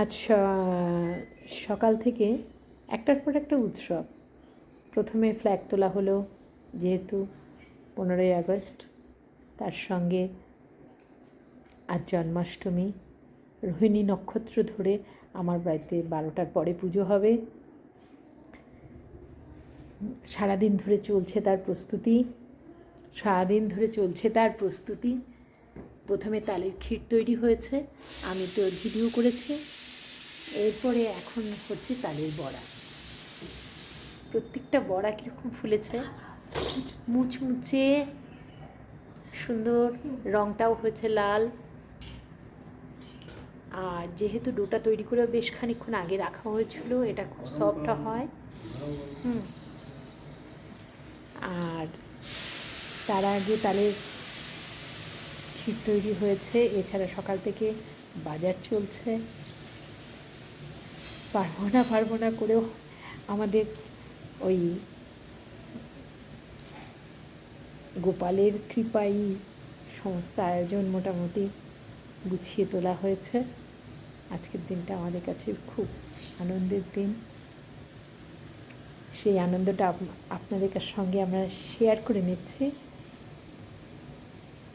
আজ সকাল থেকে একটার পর একটা উৎসব। প্রথমে ফ্ল্যাগ তোলা হলো, যেহেতু 15ই আগস্ট, তার সঙ্গে আজ জন্মাষ্টমী। রোহিণী নক্ষত্র ধরে আমার বাড়িতে 12টার পরে পুজো হবে। সারাদিন ধরে চলছে তার প্রস্তুতি। প্রথমে তালের ক্ষীর তৈরি হয়েছে, আমি তো ভিডিও করেছি। এরপরে এখন হচ্ছে তালের বড়া। প্রত্যেকটা বড়া কীরকম ফুলেছে, মুচমুচে সুন্দর, রঙটাও হয়েছে লাল। আর যেহেতু ডোটা তৈরি করে বেশ খানিকক্ষণ আগে রাখা হয়েছিল, এটা খুব সফট হয়। আর তার আগে তালের ক্ষীর তৈরি হয়েছে। এছাড়া সকাল থেকে বাজার চলছে। পারবো না করেও আমাদের ওই গোপালের কৃপায় সমস্ত আয়োজন মোটামুটি গুছিয়ে তোলা হয়েছে। আজকের দিনটা আমাদের কাছে খুব আনন্দের দিন। সেই আনন্দটা আপনাদের সঙ্গে আমরা শেয়ার করে নিচ্ছি।